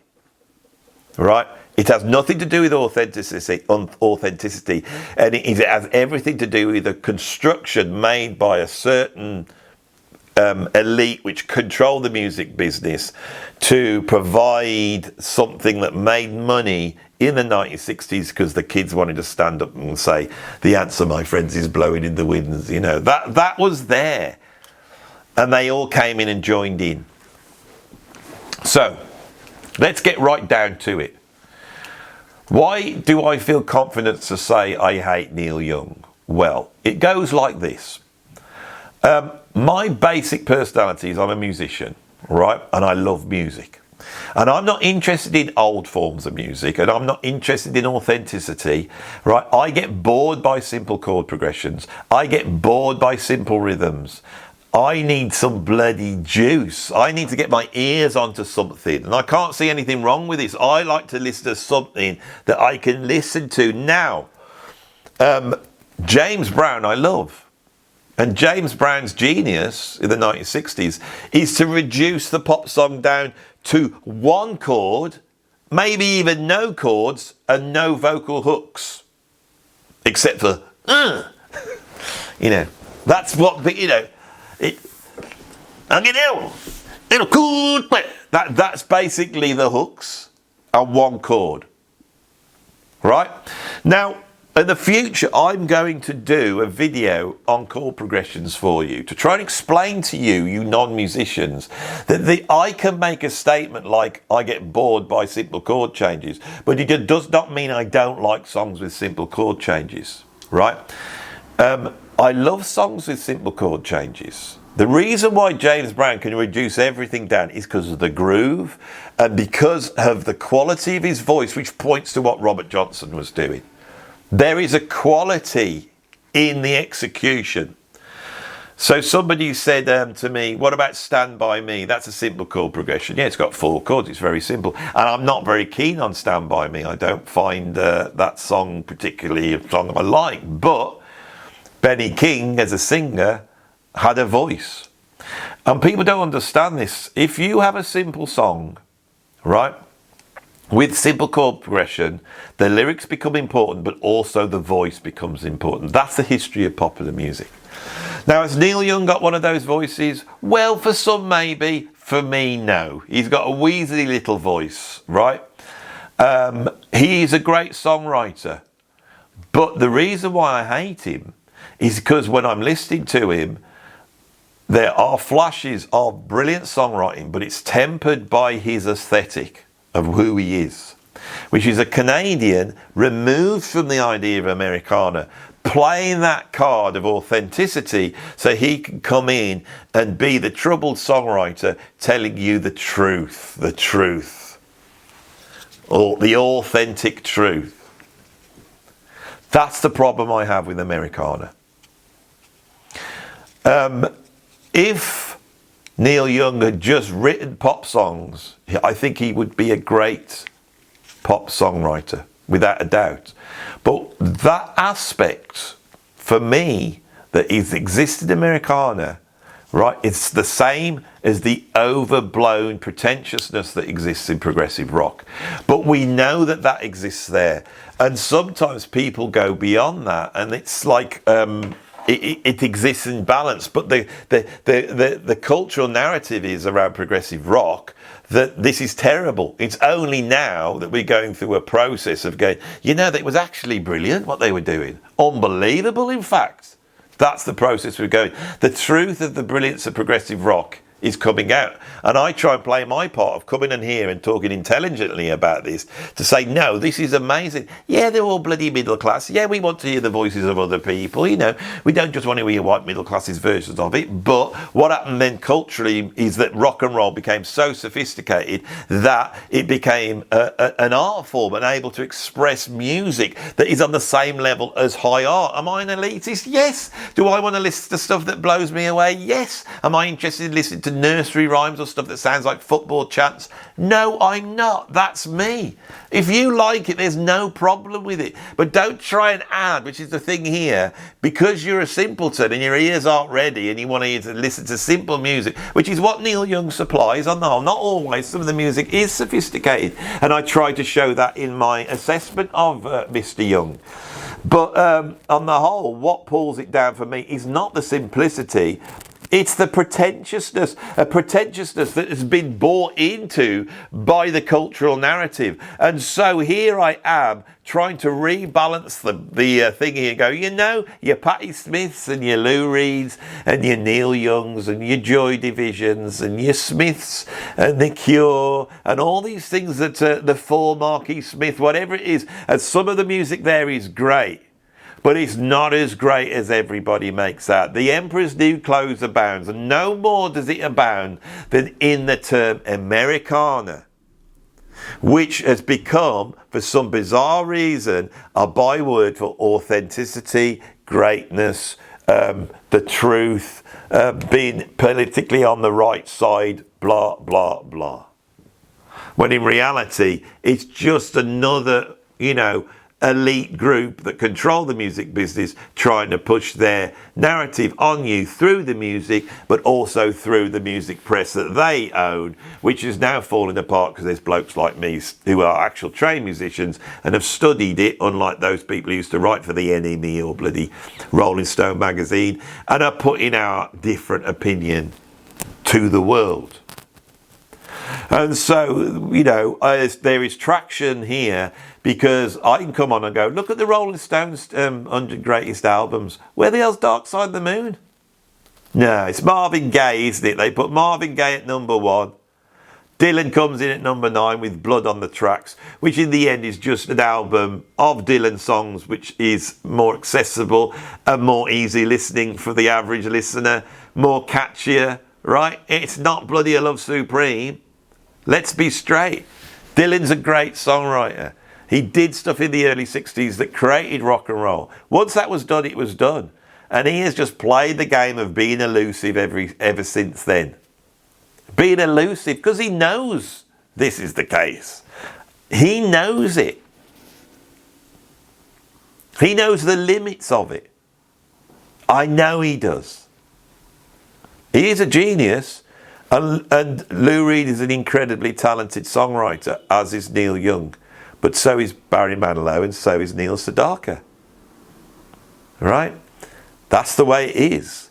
right? It has nothing to do with authenticity, and it has everything to do with a construction made by a certain elite which control the music business to provide something that made money in the 1960s because the kids wanted to stand up and say, "The answer, my friends, is blowing in the winds." You know, that was there, and they all came in and joined in. So let's get right down to it. Why do I feel confident to say I hate Neil Young? Well, it goes like this. My basic personality is I'm a musician, right? And I love music. And I'm not interested in old forms of music, and I'm not interested in authenticity, right? I get bored by simple chord progressions. I get bored by simple rhythms. I need some bloody juice. I need to get my ears onto something. And I can't see anything wrong with this. I like to listen to something that I can listen to. Now, James Brown I love. And James Brown's genius in the 1960s is to reduce the pop song down to one chord, maybe even no chords, and no vocal hooks. Except for, you know, that's what, you know, that's basically the hooks and one chord, right? Now, in the future, I'm going to do a video on chord progressions for you to try and explain to you, you non-musicians, that I can make a statement like I get bored by simple chord changes, but it does not mean I don't like songs with simple chord changes, right? I love songs with simple chord changes. The reason why James Brown can reduce everything down is because of the groove and because of the quality of his voice, which points to what Robert Johnson was doing. There is a quality in the execution. So somebody said to me, what about Stand By Me? That's a simple chord progression. Yeah, it's got 4 chords. It's very simple. And I'm not very keen on Stand By Me. I don't find that song particularly a song I like. But Benny King, as a singer, had a voice. And people don't understand this. If you have a simple song, right, with simple chord progression, the lyrics become important, but also the voice becomes important. That's the history of popular music. Now, has Neil Young got one of those voices? Well, for some maybe, for me no. He's got a wheezy little voice, right? He's a great songwriter, but the reason why I hate him is because when I'm listening to him, there are flashes of brilliant songwriting, but it's tempered by his aesthetic of who he is, which is a Canadian removed from the idea of Americana, playing that card of authenticity so he can come in and be the troubled songwriter telling you the truth, or the authentic truth. That's the problem I have with Americana. If Neil Young had just written pop songs, I think he would be a great pop songwriter, without a doubt. But that aspect, for me, that is existed in Americana, right, it's the same as the overblown pretentiousness that exists in progressive rock. But we know that that exists there. And sometimes people go beyond that, and it's like it exists in balance. But the cultural narrative is around progressive rock that this is terrible. It's only now that we're going through a process of going, you know, that it was actually brilliant what they were doing. Unbelievable, in fact. That's the process we're going. The truth of the brilliance of progressive rock is coming out. And I try and play my part of coming in here and talking intelligently about this to say, no, this is amazing. Yeah, they're all bloody middle class. Yeah, we want to hear the voices of other people. You know, we don't just want to hear white middle classes versions of it. But what happened then culturally is that rock and roll became so sophisticated that it became an art form and able to express music that is on the same level as high art. Am I an elitist? Yes. Do I want to listen to stuff that blows me away? Yes. Am I interested in listening to nursery rhymes or stuff that sounds like football chants? No, I'm not. That's me. If you like it, there's no problem with it. But don't try and add, which is the thing here, because you're a simpleton and your ears aren't ready and you want to listen to simple music, which is what Neil Young supplies on the whole. Not always. Some of the music is sophisticated, and I try to show that in my assessment of Mr. Young. But on the whole, what pulls it down for me is not the simplicity. It's the pretentiousness, a pretentiousness that has been bought into by the cultural narrative. And so here I am trying to rebalance the thing here and go, you know, your Patti Smiths and your Lou Reeds and your Neil Youngs and your Joy Divisions and your Smiths and the Cure and all these things that the Fall Marquis Smith, whatever it is, and some of the music there is great. But it's not as great as everybody makes out. The Emperor's New Clothes abounds, and no more does it abound than in the term Americana, which has become, for some bizarre reason, a byword for authenticity, greatness, the truth, being politically on the right side, blah, blah, blah. When in reality, it's just another, you know, elite group that control the music business trying to push their narrative on you through the music, but also through the music press that they own, which is now falling apart because there's blokes like me who are actual trained musicians and have studied it, unlike those people who used to write for the NME or bloody Rolling Stone magazine, and are putting our different opinion to the world. And so, you know, there is traction here because I can come on and go, look at the Rolling Stones 100 greatest albums. Where the hell's Dark Side of the Moon? No, it's Marvin Gaye, isn't it? They put Marvin Gaye at number 1. Dylan comes in at number 9 with Blood on the Tracks, which in the end is just an album of Dylan songs, which is more accessible and more easy listening for the average listener, more catchier, right? It's not bloody A Love Supreme. Let's be straight. Dylan's a great songwriter. He did stuff in the early 60s that created rock and roll. Once that was done, it was done. And he has just played the game of being elusive ever since then. Being elusive, because he knows this is the case. He knows it. He knows the limits of it. I know he does. He is a genius. And Lou Reed is an incredibly talented songwriter, as is Neil Young. But so is Barry Manilow and so is Neil Sedaka. Right? That's the way it is.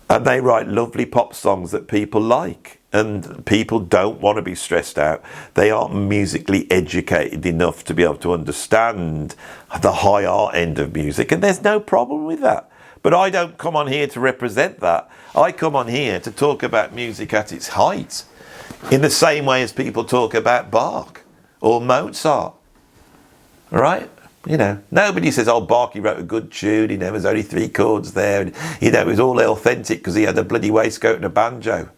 And they write lovely pop songs that people like. And people don't want to be stressed out. They aren't musically educated enough to be able to understand the high art end of music. And there's no problem with that. But I don't come on here to represent that. I come on here to talk about music at its height, in the same way as people talk about Bach or Mozart. Right? You know, nobody says, oh, Bach, he wrote a good tune, you know, there's only 3 chords there, and, you know, it was all authentic because he had a bloody waistcoat and a banjo.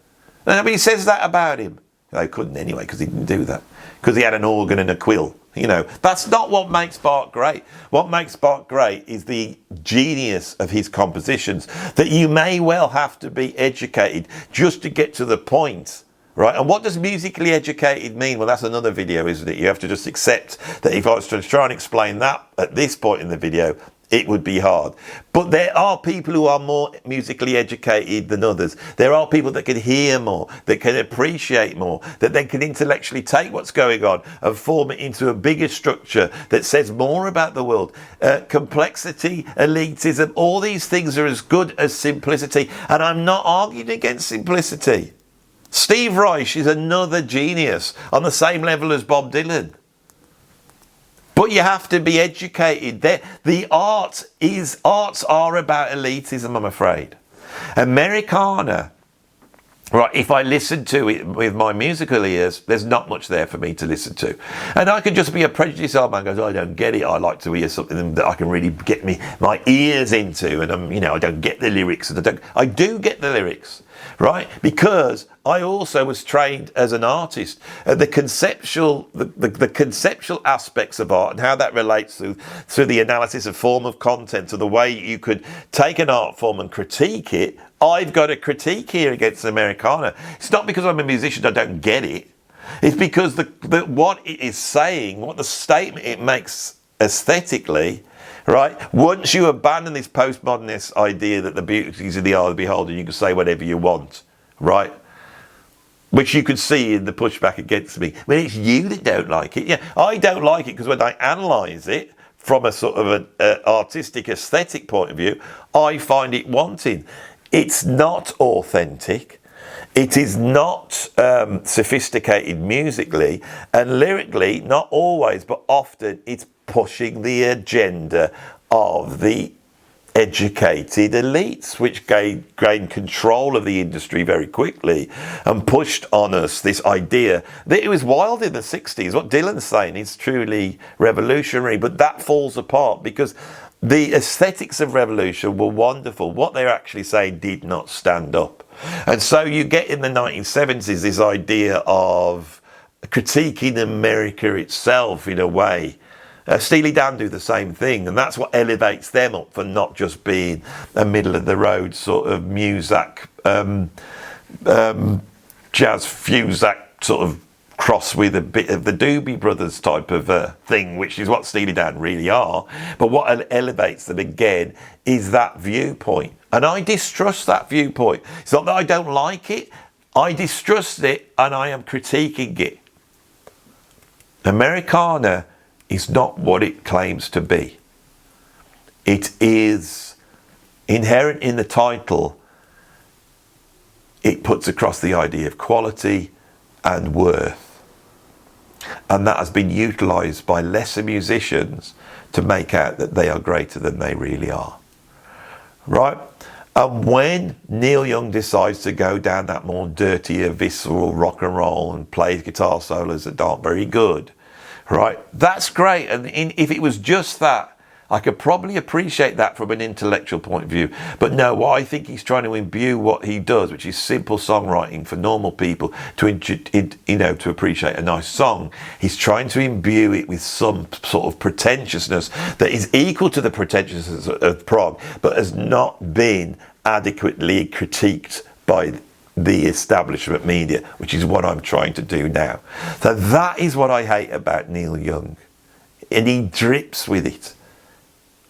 Nobody says that about him. They couldn't anyway, because he didn't do that. Because he had an organ and a quill. You know, that's not what makes Bach great. What makes Bach great is the genius of his compositions, that you may well have to be educated just to get to the point, right? And what does musically educated mean? Well, that's another video, isn't it? You have to just accept that if I was to try and explain that at this point in the video, it would be hard. But there are people who are more musically educated than others. There are people that can hear more, that can appreciate more, that they can intellectually take what's going on and form it into a bigger structure that says more about the world. Complexity, elitism, all these things are as good as simplicity. And I'm not arguing against simplicity. Steve Reich is another genius on the same level as Bob Dylan. But you have to be educated. The arts are about elitism, I'm afraid. Americana, right, if I listen to it with my musical ears, there's not much there for me to listen to. And I could just be a prejudiced old man who goes, oh, I don't get it. I like to hear something that I can really get my ears into. And I don't get the lyrics. And I do get the lyrics, right? Because I also was trained as an artist. The conceptual aspects of art and how that relates to the analysis of form of content, to the way you could take an art form and critique it. I've got a critique here against Americana. It's not because I'm a musician I don't get it. It's because what it is saying, what the statement it makes aesthetically, right? Once you abandon this postmodernist idea that the beauty is in the eye of the beholder, you can say whatever you want, right? Which you could see in the pushback against me. When it's you that don't like it. Yeah, I don't like it because when I analyse it from a sort of an artistic aesthetic point of view, I find it wanting. It's not authentic. It is not sophisticated musically, and lyrically, not always, but often it's pushing the agenda of the educated elites, which gained control of the industry very quickly and pushed on us this idea that it was wild in the 60s. What Dylan's saying is truly revolutionary, but that falls apart because the aesthetics of revolution were wonderful. What they're actually saying did not stand up. And so you get in the 1970s this idea of critiquing America itself in a way. Steely Dan do the same thing, and that's what elevates them up for not just being a middle-of-the-road sort of Muzak, jazz Fuzak sort of cross with a bit of the Doobie Brothers type of thing, which is what Steely Dan really are. But what elevates them again is that viewpoint. And I distrust that viewpoint. It's not that I don't like it, I distrust it and I am critiquing it. Americana is not what it claims to be. It is inherent in the title. It puts across the idea of quality and worth. And that has been utilised by lesser musicians to make out that they are greater than they really are. Right? And when Neil Young decides to go down that more dirtier, visceral rock and roll and plays guitar solos that aren't very good, right, that's great. And if it was just that, I could probably appreciate that from an intellectual point of view. But no, what I think he's trying to imbue what he does, which is simple songwriting for normal people to appreciate a nice song. He's trying to imbue it with some sort of pretentiousness that is equal to the pretentiousness of prog, but has not been adequately critiqued by the establishment media, which is what I'm trying to do now. So that is what I hate about Neil Young. And he drips with it.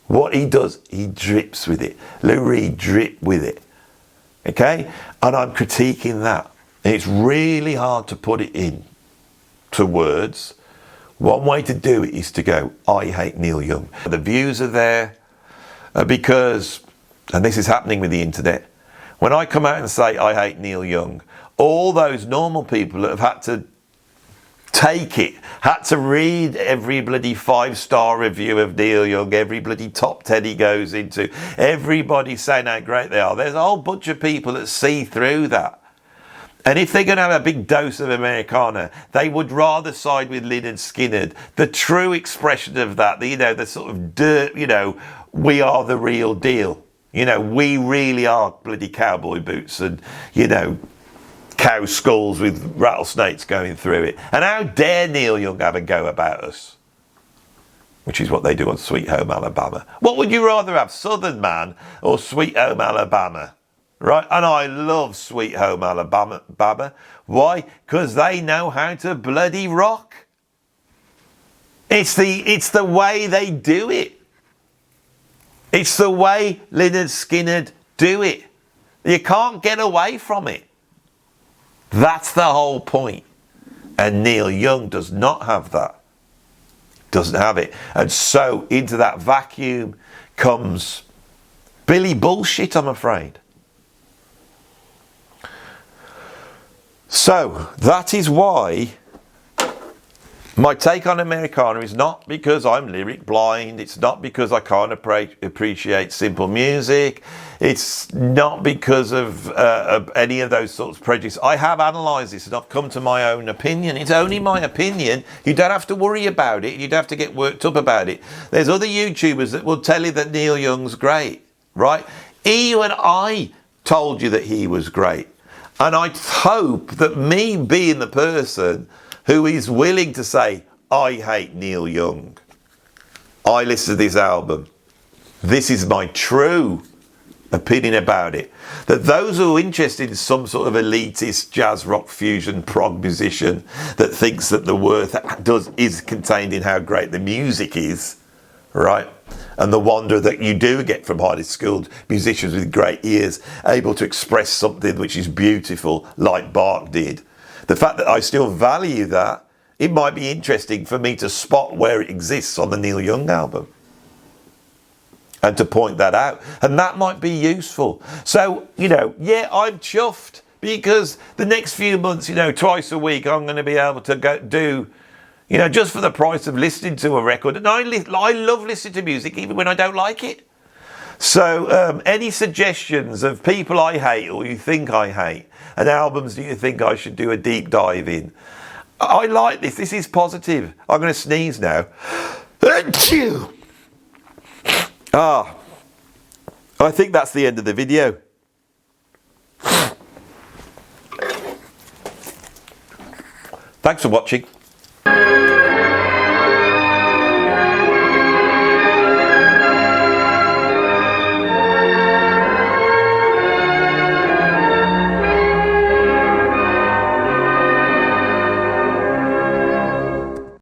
What he does, he drips with it. Lou Reed drip with it. Okay? And I'm critiquing that. And it's really hard to put it in to words. One way to do it is to go, I hate Neil Young. The views are there because, and this is happening with the internet, when I come out and say I hate Neil Young, all those normal people that have had to take it, had to read every bloody 5-star review of Neil Young, every bloody top 10 he goes into, everybody saying how great they are. There's a whole bunch of people that see through that. And if they're going to have a big dose of Americana, they would rather side with Lynyrd Skynyrd. The true expression of that, the sort of dirt, we are the real deal. We really are bloody cowboy boots and, cow skulls with rattlesnakes going through it. And how dare Neil Young have a go about us? Which is what they do on Sweet Home Alabama. What would you rather have, Southern Man or Sweet Home Alabama? Right? And I love Sweet Home Alabama. Why? Because they know how to bloody rock. It's the way they do it. It's the way Lynyrd Skynyrd do it. You can't get away from it. That's the whole point. And Neil Young does not have that. Doesn't have it. And so into that vacuum comes Billy Bullshit, I'm afraid. So that is why my take on Americana is not because I'm lyric blind. It's not because I can't appreciate simple music. It's not because of any of those sorts of prejudice. I have analysed this and I've come to my own opinion. It's only my opinion. You don't have to worry about it. You don't have to get worked up about it. There's other YouTubers that will tell you that Neil Young's great, right? Even I told you that he was great. And I hope that me being the person who is willing to say, I hate Neil Young. I listened to this album. This is my true opinion about it. That those who are interested in some sort of elitist jazz rock fusion prog musician that thinks that the worth is contained in how great the music is, right? And the wonder that you do get from highly skilled musicians with great ears able to express something which is beautiful like Bach did. The fact that I still value that, it might be interesting for me to spot where it exists on the Neil Young album and to point that out. And that might be useful. So, yeah, I'm chuffed because the next few months, twice a week, I'm going to be able to go do, just for the price of listening to a record. And I love listening to music even when I don't like it. So any suggestions of people I hate or you think I hate and albums that you think I should do a deep dive in? I like this. This is positive. I'm going to sneeze now. I think that's the end of the video. Thanks for watching.